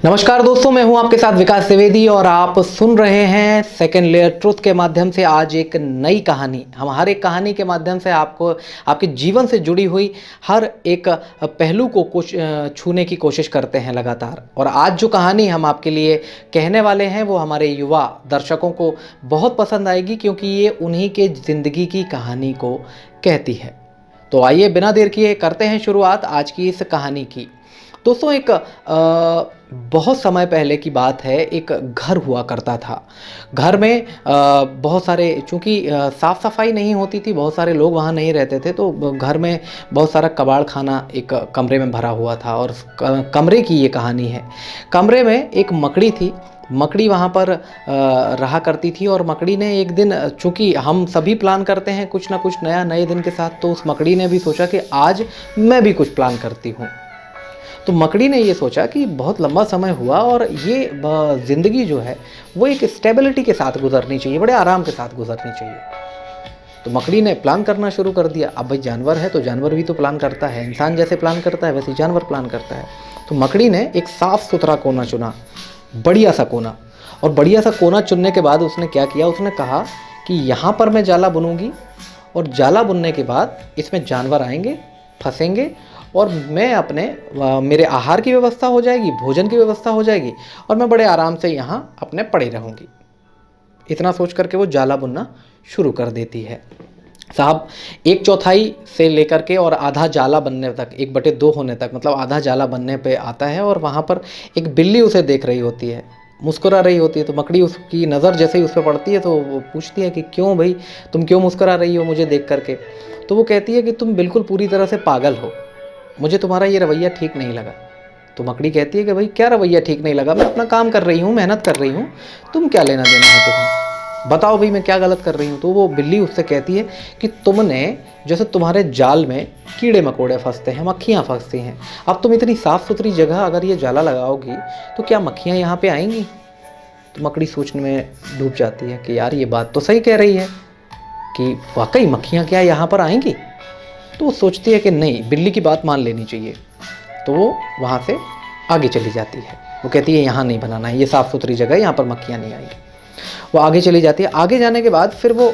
नमस्कार दोस्तों, मैं हूं आपके साथ विकास द्विवेदी और आप सुन रहे हैं सेकंड लेयर ट्रुथ के माध्यम से आज एक नई कहानी। हम हर एक कहानी के माध्यम से आपको आपके जीवन से जुड़ी हुई हर एक पहलू को छूने की कोशिश करते हैं लगातार। और आज जो कहानी हम आपके लिए कहने वाले हैं वो हमारे युवा दर्शकों को बहुत पसंद आएगी, क्योंकि ये उन्हीं के ज़िंदगी की कहानी को कहती है। तो आइए बिना देर किए करते हैं शुरुआत आज की इस कहानी की। दोस्तों, एक बहुत समय पहले की बात है। एक घर हुआ करता था। घर में बहुत सारे, चूँकि साफ़ सफाई नहीं होती थी, बहुत सारे लोग वहाँ नहीं रहते थे, तो घर में बहुत सारा कबाड़ खाना एक कमरे में भरा हुआ था। और कमरे की ये कहानी है। कमरे में एक मकड़ी थी। मकड़ी वहाँ पर रहा करती थी। और मकड़ी ने एक दिन, चूँकि हम सभी प्लान करते हैं कुछ ना कुछ नया नए दिन के साथ, तो उस मकड़ी ने भी सोचा कि आज मैं भी कुछ प्लान करती हूँ। तो मकड़ी ने ये सोचा कि बहुत लंबा समय हुआ और ये ज़िंदगी जो है वो एक स्टेबिलिटी के साथ गुजरनी चाहिए, बड़े आराम के साथ गुजरनी चाहिए। तो मकड़ी ने प्लान करना शुरू कर दिया। अब भाई जानवर है तो जानवर भी तो प्लान करता है, इंसान जैसे प्लान करता है वैसे जानवर प्लान करता है। तो मकड़ी ने एक साफ़ सुथरा कोना चुना, बढ़िया सा कोना। और बढ़िया सा कोना चुनने के बाद उसने क्या किया, उसने कहा कि यहाँ पर मैं जाला बुनूंगी, और जाला बुनने के बाद इसमें जानवर आएंगे, फंसेंगे, और मैं मेरे आहार की व्यवस्था हो जाएगी, भोजन की व्यवस्था हो जाएगी, और मैं बड़े आराम से यहाँ अपने पड़े रहूँगी। इतना सोच करके वो जाला बुनना शुरू कर देती है। साहब, 1/4 से लेकर के और आधा जाला बनने तक, 1/2 होने तक, मतलब आधा जाला बनने पे आता है। और वहाँ पर एक बिल्ली उसे देख रही होती है, मुस्कुरा रही होती है। तो मकड़ी, उसकी नज़र जैसे ही उस पर पड़ती है तो वो पूछती है कि क्यों भाई, तुम क्यों मुस्कुरा रही हो मुझे देख करके। तो वो कहती है कि तुम बिल्कुल पूरी तरह से पागल हो, मुझे तुम्हारा ये रवैया ठीक नहीं लगा। तो मकड़ी कहती है कि भाई क्या रवैया ठीक नहीं लगा, मैं अपना काम कर रही हूँ, मेहनत कर रही हूँ, तुम क्या लेना देना है तुम्हें, बताओ भाई मैं क्या गलत कर रही हूँ। तो वो बिल्ली उससे कहती है कि तुमने, जैसे तुम्हारे जाल में कीड़े मकोड़े फंसते हैं, मक्खियाँ फंसती हैं, अब तुम इतनी साफ़ सुथरी जगह अगर ये जाला लगाओगी तो क्या मक्खियाँ यहाँ पर आएंगी। तो मकड़ी सोचने में डूब जाती है कि यार ये बात तो सही कह रही है कि वाकई मक्खियाँ क्या यहाँ पर आएंगी। तो वो सोचती है कि नहीं, बिल्ली की बात मान लेनी चाहिए। तो वो वहाँ से आगे चली जाती है। वो कहती है यहाँ नहीं बनाना है, ये साफ़ सुथरी जगह है, यहाँ पर मक्खियाँ नहीं आएंगी। वो आगे चली जाती है। आगे जाने के बाद फिर वो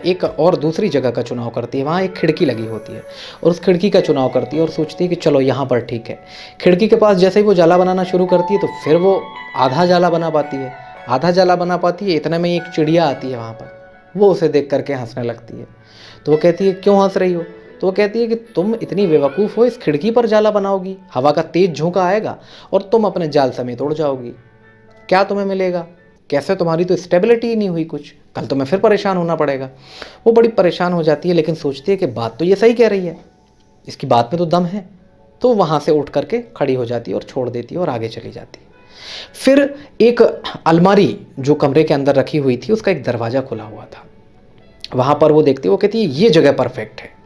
एक और दूसरी जगह का चुनाव करती है। वहाँ एक खिड़की लगी होती है और उस खिड़की का चुनाव करती है और सोचती है कि चलो यहाँ पर ठीक है। खिड़की के पास जैसे ही वो जाला बनाना शुरू करती है तो फिर वो आधा जाला बना पाती है। आधा जाला बना पाती है, इतने में एक चिड़िया आती है वहाँ पर। वो उसे देख करके हंसने लगती है। तो वो कहती है क्यों हंस रही हो। तो वो कहती है कि तुम इतनी बेवकूफ़ हो, इस खिड़की पर जाला बनाओगी, हवा का तेज झोंका आएगा और तुम अपने जाल समेत उड़ जाओगी, क्या तुम्हें मिलेगा, कैसे, तुम्हारी तो स्टेबिलिटी ही नहीं हुई कुछ, कल तुम्हें फिर परेशान होना पड़ेगा। वो बड़ी परेशान हो जाती है, लेकिन सोचती है कि बात तो ये सही कह रही है, इसकी बात में तो दम है। तो वहाँ से उठ करके खड़ी हो जाती है और छोड़ देती है और आगे चली जाती है। फिर एक अलमारी जो कमरे के अंदर रखी हुई थी, उसका एक दरवाज़ा खुला हुआ था। वहाँ पर वो देखती है, वो कहती है ये जगह परफेक्ट है,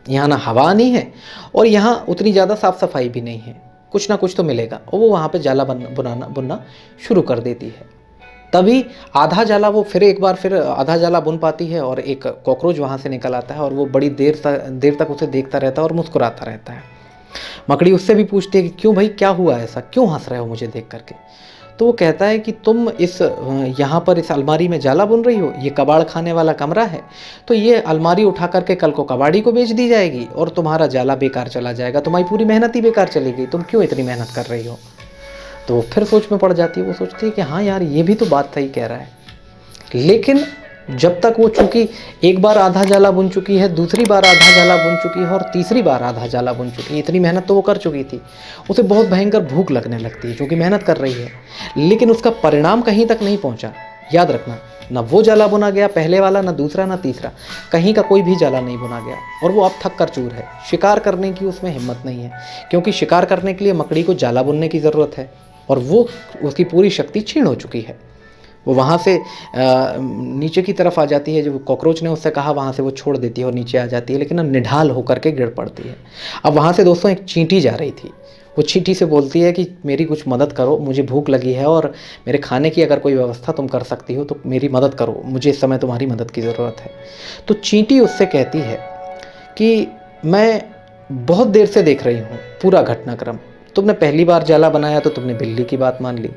यहाँ ना हवा नहीं है और यहाँ उतनी ज़्यादा साफ़ सफाई भी नहीं है, कुछ ना कुछ तो मिलेगा। और वो वहाँ पे जाला बुनना शुरू कर देती है। तभी आधा जाला वो फिर एक बार फिर आधा जाला बुन पाती है और एक कॉकरोच वहाँ से निकल आता है और वो बड़ी देर तक उसे देखता रहता है और मुस्कुराता रहता है। मकड़ी उससे भी पूछती है कि क्यों भाई, क्या हुआ ऐसा, क्यों हंस रहे हो मुझे देख करके। तो वो कहता है कि तुम यहाँ पर इस अलमारी में जाला बुन रही हो, ये कबाड़ खाने वाला कमरा है, तो ये अलमारी उठा करके कल को कबाड़ी को बेच दी जाएगी और तुम्हारा जाला बेकार चला जाएगा, तुम्हारी पूरी मेहनत ही बेकार चली गई, तुम क्यों इतनी मेहनत कर रही हो। तो वो फिर सोच में पड़ जाती है। वो सोचती है कि हाँ यार, ये भी तो बात सही कह रहा है। लेकिन जब तक वो, चूँकि एक बार आधा जाला बुन चुकी है, दूसरी बार आधा जाला बुन चुकी है और तीसरी बार आधा जाला बुन चुकी है, इतनी मेहनत तो वो कर चुकी थी, उसे बहुत भयंकर भूख लगने लगती है क्योंकि मेहनत कर रही है। लेकिन उसका परिणाम कहीं तक नहीं पहुंचा। याद रखना, ना वो जाला बुना गया पहले वाला, ना दूसरा, ना तीसरा, कहीं का कोई भी जाला नहीं बुना गया। और वो अब थक कर चूर है। शिकार करने की उसमें हिम्मत नहीं है, क्योंकि शिकार करने के लिए मकड़ी को जाला बुनने की ज़रूरत है और वो उसकी पूरी शक्ति क्षीण हो चुकी है। वो वहाँ से नीचे की तरफ आ जाती है। जो कॉकरोच ने उससे कहा वहाँ से वो छोड़ देती है और नीचे आ जाती है, लेकिन निढाल होकर के गिर पड़ती है। अब वहाँ से दोस्तों एक चींटी जा रही थी। वो चींटी से बोलती है कि मेरी कुछ मदद करो, मुझे भूख लगी है और मेरे खाने की अगर कोई व्यवस्था तुम कर सकती हो तो मेरी मदद करो, मुझे इस समय तुम्हारी मदद की ज़रूरत है। तो चींटी उससे कहती है कि मैं बहुत देर से देख रही हूँ पूरा घटनाक्रम, तुमने पहली बार जाला बनाया तो तुमने बिल्ली की बात मान ली,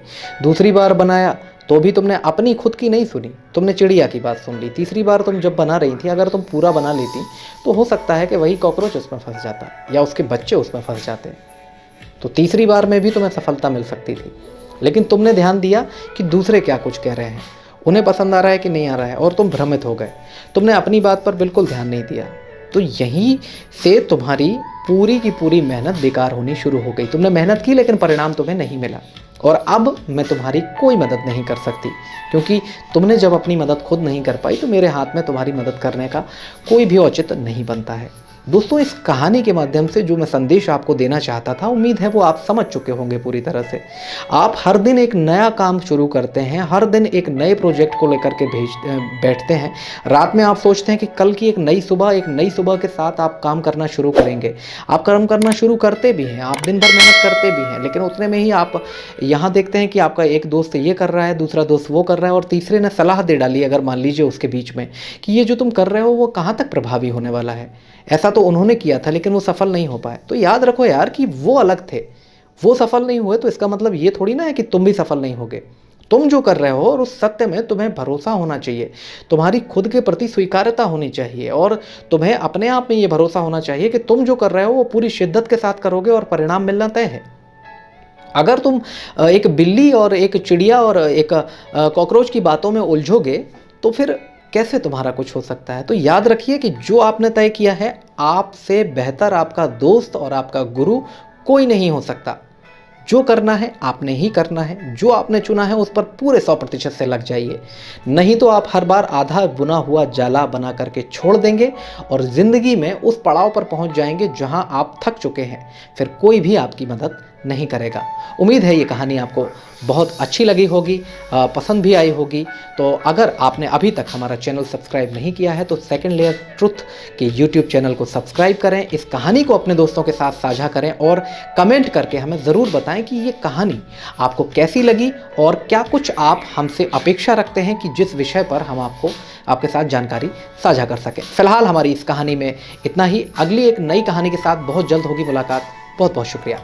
दूसरी बार बनाया तो भी तुमने अपनी खुद की नहीं सुनी, तुमने चिड़िया की बात सुन ली, तीसरी बार तुम जब बना रही थी अगर तुम पूरा बना लेती तो हो सकता है कि वही कॉकरोच उसमें फंस जाता या उसके बच्चे उसमें फंस जाते। तो तीसरी बार में भी तुम्हें सफलता मिल सकती थी, लेकिन तुमने ध्यान दिया कि दूसरे क्या कुछ कह रहे हैं, उन्हें पसंद आ रहा है कि नहीं आ रहा है, और तुम भ्रमित हो गए। तुमने अपनी बात पर बिल्कुल ध्यान नहीं दिया। तो यहीं से तुम्हारी पूरी की पूरी मेहनत बेकार होनी शुरू हो गई। तुमने मेहनत की लेकिन परिणाम तुम्हें नहीं मिला, और अब मैं तुम्हारी कोई मदद नहीं कर सकती, क्योंकि तुमने जब अपनी मदद खुद नहीं कर पाई तो मेरे हाथ में तुम्हारी मदद करने का कोई भी औचित्य नहीं बनता है। दोस्तों, इस कहानी के माध्यम से जो मैं संदेश आपको देना चाहता था, उम्मीद है वो आप समझ चुके होंगे पूरी तरह से। आप हर दिन एक नया काम शुरू करते हैं, हर दिन एक नए प्रोजेक्ट को लेकर के बैठते हैं। रात में आप सोचते हैं कि कल की एक नई सुबह के साथ आप काम करना शुरू करेंगे। आप काम करना शुरू करते भी हैं, आप दिन भर मेहनत करते भी हैं, लेकिन उतने में ही आप यहाँ देखते हैं कि आपका एक दोस्त ये कर रहा है, दूसरा दोस्त वो कर रहा है, और तीसरे ने सलाह दे डाली, अगर मान लीजिए उसके बीच में, कि ये जो तुम कर रहे हो वो कहाँ तक प्रभावी होने वाला है। ऐसा तो उन्होंने किया था लेकिन वो सफल नहीं हो पाए। तो याद रखो यार कि वो अलग थे, वो सफल नहीं हुए तो इसका मतलब ये थोड़ी ना है कि तुम भी सफल नहीं होगे। तुम जो कर रहे हो और उस सत्य में तुम्हें भरोसा होना चाहिए, तुम्हारी खुद के प्रति स्वीकार्यता होनी चाहिए, और तुम्हें अपने आप में ये भरोसा होना चाहिए कि तुम जो कर रहे हो वो पूरी शिद्दत के साथ करोगे और परिणाम मिलना तय है। अगर तुम एक बिल्ली और एक चिड़िया और एक कॉकरोच की बातों में उलझोगे तो फिर कैसे तुम्हारा कुछ हो सकता है। तो याद रखिए कि जो आपने तय किया है, आपसे बेहतर आपका दोस्त और आपका गुरु कोई नहीं हो सकता। जो करना है आपने ही करना है, जो आपने चुना है उस पर पूरे 100% से लग जाइए, नहीं तो आप हर बार आधा बुना हुआ जाला बना करके छोड़ देंगे और ज़िंदगी में उस पड़ाव पर पहुंच जाएंगे जहां आप थक चुके हैं। फिर कोई भी आपकी मदद नहीं करेगा। उम्मीद है ये कहानी आपको बहुत अच्छी लगी होगी, पसंद भी आई होगी। तो अगर आपने अभी तक हमारा चैनल सब्सक्राइब नहीं किया है तो सेकंड लेयर ट्रुथ के यूट्यूब चैनल को सब्सक्राइब करें, इस कहानी को अपने दोस्तों के साथ साझा करें और कमेंट करके हमें ज़रूर बताएं कि ये कहानी आपको कैसी लगी और क्या कुछ आप हमसे अपेक्षा रखते हैं कि जिस विषय पर हम आपके साथ जानकारी साझा कर सकें। फिलहाल हमारी इस कहानी में इतना ही। अगली एक नई कहानी के साथ बहुत जल्द होगी मुलाकात। बहुत बहुत शुक्रिया।